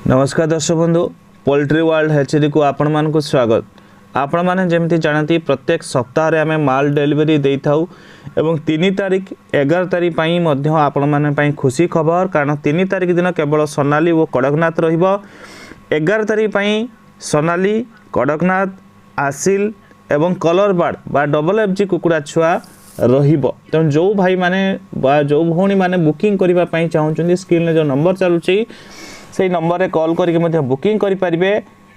नमस्कार दर्शक बंधु पोल्ट्री वर्ल्ड हेचरी को आपण मानक स्वागत। आपण माने जेमती जानती प्रत्येक सप्ताह रे आमे माल डिलीवरी देई थाउ एवं 3 तारिख 11 तारिख पई मध्य आपण माने पई खुशी खबर कारण 3 तारिख दिन केवल सोनाली और कड़कनाथ रहिबो। 11 तारिख पई सोनाली कड़कनाथ आसिल एवं कलर बार्ड बा डबल एफजी कुकुड़ा छुआ रहिबो। तेणु जो भाई माने बा जो भौणी माने बुकिंग करबा पई चाहउछन्ती स्क्रीन रे जो नंबर चलुची से नंबर रे कॉल करके बुकिंग करि परिबे।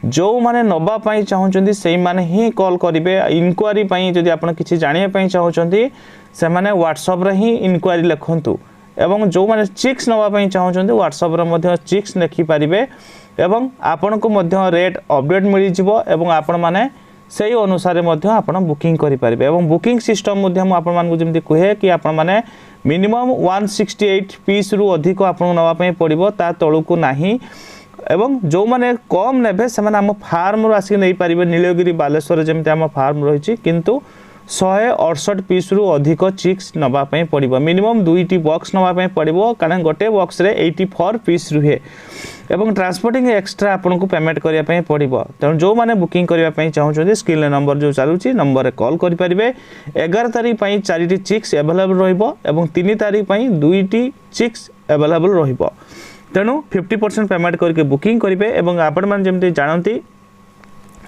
जो माने नबा पई चाहउछन्ती सेही माने ही कॉल करिवे। इनक्वारी पई जदि आपण किछि जानिया पई चाहउछन्ती से माने व्हाट्सएप रे ही इनक्वारी लिखंतु एवं जो माने चिक्स नबा पई चाहउछन्ती व्हाट्सएप रे मध्ये चिक्स लिखि परिबे एवं आपण को मध्ये रेट अपडेट मिलि जिवो एवं आपण माने सेही अनुसार मध्ये आपण बुकिंग करि परिबे। एवं बुकिंग सिस्टम मध्ये हम आपण मान को जेमति कहे कि आपण माने मिनिमम 168 पीस रु अधिक आपण नवा पई पड़िबो ता तळु को नाही। एवं जो माने कम नेबे से माने हम फार्म रु आसी नै परिबे। नीलगिरी बालेश्वर जेमति हम फार्म रहिछि किंतु 168 पीस रु अधिक चिक्स नवा पई पड़िबो। मिनिमम 2टी बॉक्स नवा पई पड़िबो कारण गोटे बॉक्स रे 84 पीस रुहे एवं ट्रांसपोर्टिंग एक्स्ट्रा आपन को पेमेंट करिया पई पड़िबो। तेणु जो माने बुकिंग करिया पई चाहउछन्ती स्क्रीन रे नंबर जो चालुची नंबर रे कॉल करि परिबे। 11 तारिख पई 4टी चिक्स अवेलेबल रहिबो एवं 3 तारिख पई 2टी चिक्स अवेलेबल रहिबो। तेणु 50% पेमेंट करके बुकिंग करिवे एवं आपण मान जेमति जानंती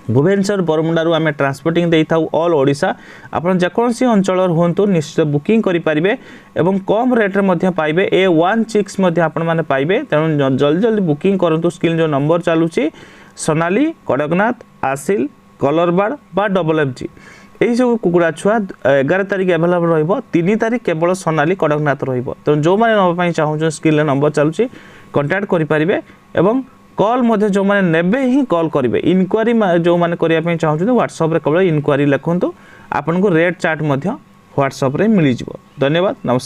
भुवनेश्वर बरमुंडारू आमे ट्रांसपोर्टिंग देई थाउ ऑल ओडिशा। आपण जेकोसी अंचल होंतु निश्चित बुकिंग करि परिबे एवं कम रेट रे मध्ये पाइबे। A1 चिक्स मध्ये आपण माने पाइबे। तेणु जल्दी जल्दी बुकिंग करंतु। स्क्रीन जो नंबर चालुची सोनाली कड़कनाथ आसिल कलर बार्ड बा डबल एफजी एही सब कुकुड़ा छुआ 11 तारिख अवेलेबल रहिबो। 3 तारिख केवल सोनाली कड़कनाथ रहिबो। तेणु जो माने नबा पई चाहू स्क्रीन रे नंबर चालुची कांटेक्ट करि परिबे एवं कॉल मध्ये जो माने नेबे ही कॉल करिवे। इनक्वारी जो माने करिया पई चाहू व्हाट्सएप रे केवल इनक्वारी लिखंतु आपन को रेट चार्ट मध्ये व्हाट्सएप रे मिलि जिवो। धन्यवाद नमस्कार।